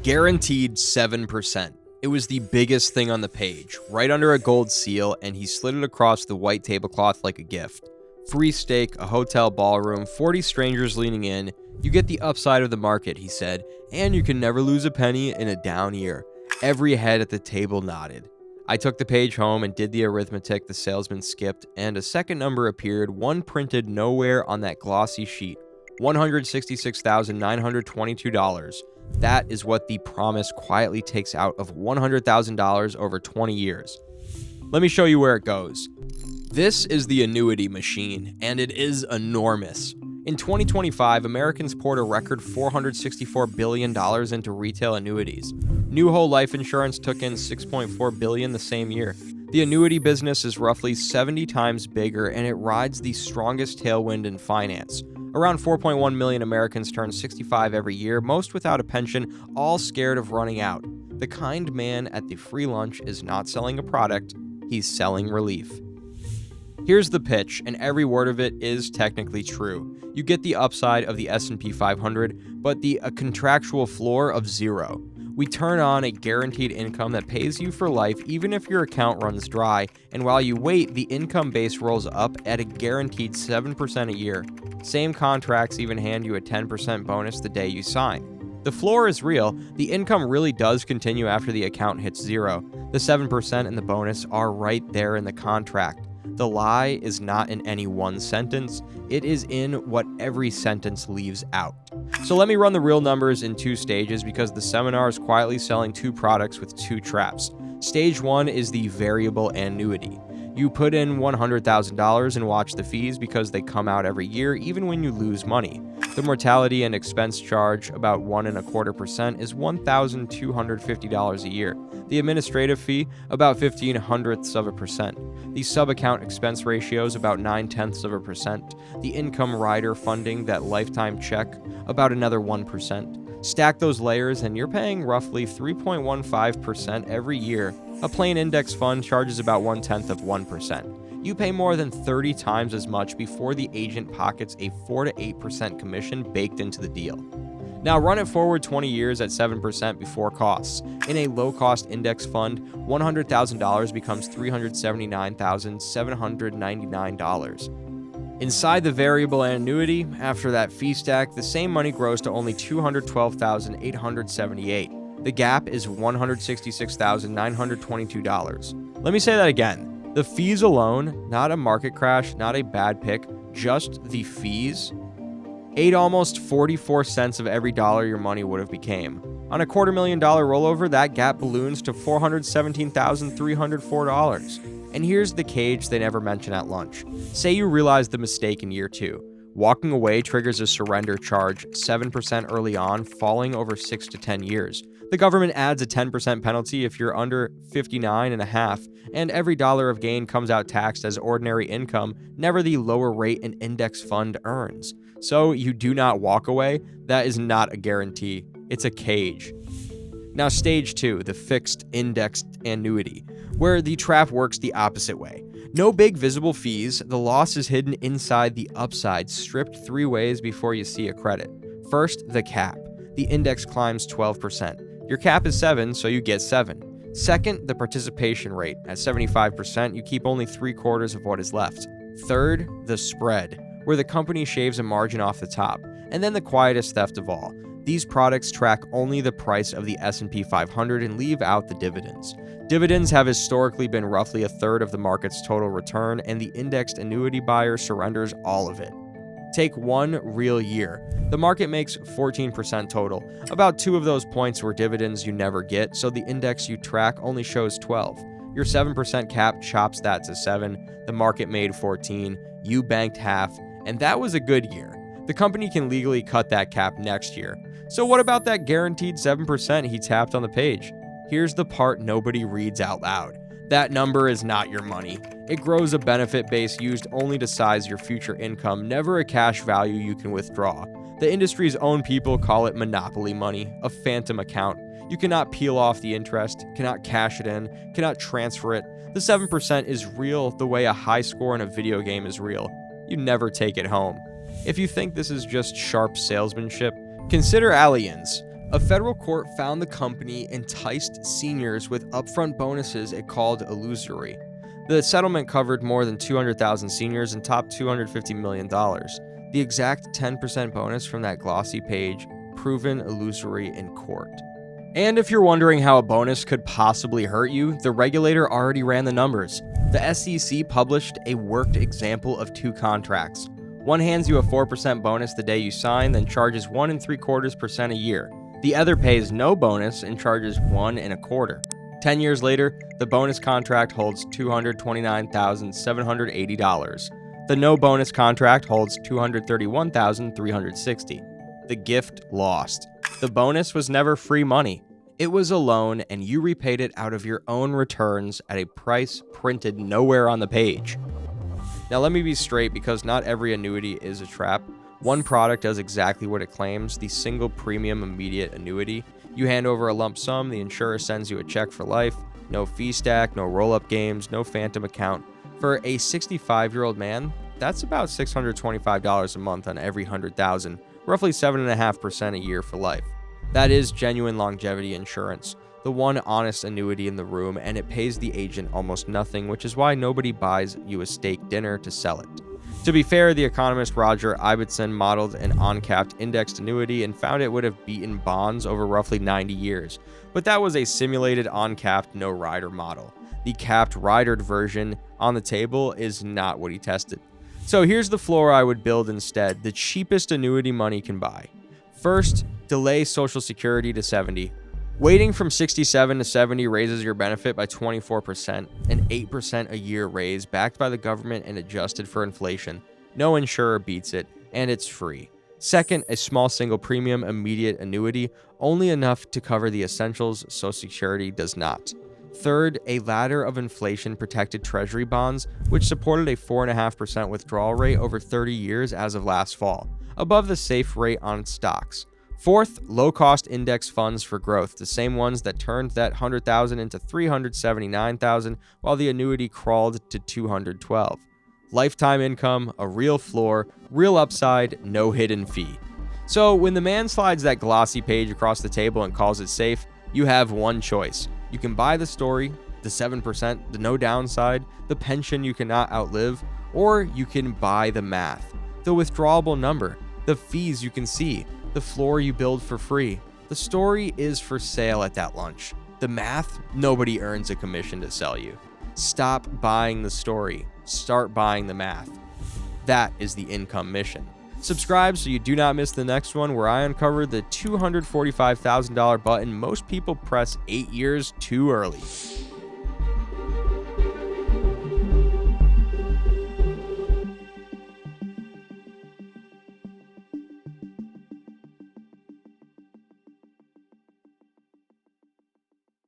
Guaranteed 7%. It was the biggest thing on the page, right under a gold seal, and he slid it across the white tablecloth like a gift. Free steak, a hotel ballroom, 40 strangers leaning in. You get the upside of the market, he said, and you can never lose a penny in a down year. Every head at the table nodded. I took the page home and did the arithmetic the salesman skipped, and a second number appeared, one printed nowhere on that glossy sheet. $166,922. That is what the promise quietly takes out of $100,000 over 20 years. Let me show you where it goes. This is the Annuity Machine, and it is enormous. In 2025, Americans poured a record $464 billion into retail annuities. New whole life insurance took in $6.4 billion the same year. The annuity business is roughly 70 times bigger, and it rides the strongest tailwind in finance. Around 4.1 million Americans turn 65 every year, most without a pension, all scared of running out. The kind man at the free lunch is not selling a product, he's selling relief. Here's the pitch, and every word of it is technically true. You get the upside of the S&P 500, but a contractual floor of 0. We turn on a guaranteed income that pays you for life even if your account runs dry, and while you wait, the income base rolls up at a guaranteed 7% a year. Same contracts even hand you a 10% bonus the day you sign. The floor is real, the income really does continue after the account hits 0. The 7% and the bonus are right there in the contract. The lie is not in any one sentence, it is in what every sentence leaves out. So let me run the real numbers in 2 stages because the seminar is quietly selling 2 products with 2 traps. Stage 1 is the variable annuity. You put in $100,000 and watch the fees because they come out every year even when you lose money. The mortality and expense charge, about 1.25%, is $1,250 a year. The administrative fee, about 0.15%. The sub-account expense ratio is about 0.9%. The income rider funding, that lifetime check, about another 1%. Stack those layers and you're paying roughly 3.15% every year. A plain index fund charges about 0.1%. You pay more than 30 times as much before the agent pockets a 4 to 8% commission baked into the deal. Now run it forward 20 years at 7% before costs. In a low-cost index fund, $100,000 becomes $379,799. Inside the variable annuity, after that fee stack, the same money grows to only $212,878. The gap is $166,922. Let me say that again. The fees alone, not a market crash, not a bad pick, just the fees, ate almost 44 cents of every dollar your money would have became. On a $250,000 rollover, that gap balloons to $417,304. And here's the cage they never mention at lunch. Say you realize the mistake in year 2. Walking away triggers a surrender charge, 7% early on, falling over 6 to 10 years. The government adds a 10% penalty if you're under 59.5, and every dollar of gain comes out taxed as ordinary income, never the lower rate an index fund earns. So you do not walk away. That is not a guarantee. It's a cage. Now stage 2, the fixed indexed annuity, where the trap works the opposite way. No big visible fees, the loss is hidden inside the upside, stripped 3 ways before you see a credit. First, the cap. The index climbs 12%. Your cap is 7, so you get 7. Second, the participation rate. At 75%, you keep only 3/4 of what is left. Third, the spread, where the company shaves a margin off the top. And then the quietest theft of all. These products track only the price of the S&P 500 and leave out the dividends. Dividends have historically been roughly 1/3 of the market's total return, and the indexed annuity buyer surrenders all of it. Take 1 real year. The market makes 14% total. About 2 of those points were dividends you never get, so the index you track only shows 12. Your 7% cap chops that to 7. The market made 14. You banked half, and that was a good year. The company can legally cut that cap next year. So what about that guaranteed 7% he tapped on the page? Here's the part nobody reads out loud. That number is not your money. It grows a benefit base used only to size your future income, never a cash value you can withdraw. The industry's own people call it monopoly money, a phantom account. You cannot peel off the interest, cannot cash it in, cannot transfer it. The 7% is real the way a high score in a video game is real. You never take it home. If you think this is just sharp salesmanship, consider Allianz. A federal court found the company enticed seniors with upfront bonuses it called Illusory. The settlement covered more than 200,000 seniors and topped $250 million. The exact 10% bonus from that Glossy Page, proven illusory in court. And if you're wondering how a bonus could possibly hurt you, the regulator already ran the numbers. The SEC published a worked example of 2 contracts. One hands you a 4% bonus the day you sign, then charges 1.75% a year. The other pays no bonus and charges 1.25%. 10 years later, the bonus contract holds $229,780. The no bonus contract holds $231,360. The gift lost. The bonus was never free money. It was a loan, and you repaid it out of your own returns at a price printed nowhere on the page. Now let me be straight, because not every annuity is a trap. One product does exactly what it claims, the single premium immediate annuity. You hand over a lump sum, the insurer sends you a check for life. No fee stack, no roll-up games, no phantom account. For a 65-year-old man, that's about $625 a month on every $100,000, roughly 7.5% a year for life. That is genuine longevity insurance, the one honest annuity in the room, and it pays the agent almost nothing, which is why nobody buys you a steak dinner to sell it. To be fair, the economist Roger Ibbotson modeled an uncapped indexed annuity and found it would have beaten bonds over roughly 90 years. But that was a simulated uncapped no-rider model. The capped ridered version on the table is not what he tested. So here's the floor I would build instead, the cheapest annuity money can buy. First, delay Social Security to 70. Waiting from 67 to 70 raises your benefit by 24%, an 8% a year raise backed by the government and adjusted for inflation. No insurer beats it, and it's free. Second, a small single premium immediate annuity, only enough to cover the essentials Social Security does not. Third, a ladder of inflation-protected treasury bonds, which supported a 4.5% withdrawal rate over 30 years as of last fall, above the safe rate on stocks. Fourth, low-cost index funds for growth, the same ones that turned that $100,000 into $379,000 while the annuity crawled to $212,000. Lifetime income, a real floor, real upside, no hidden fee. So when the man slides that Glossy Page across the table and calls it safe, you have one choice. You can buy the story, the 7%, the no downside, the pension you cannot outlive, or you can buy the math, the withdrawable number, the fees you can see, the floor you build for free. The story is for sale at that lunch. The math, nobody earns a commission to sell you. Stop buying the story. Start buying the math. That is the income mission. Subscribe so you do not miss the next one, where I uncover the $245,000 button most people press 8 years too early.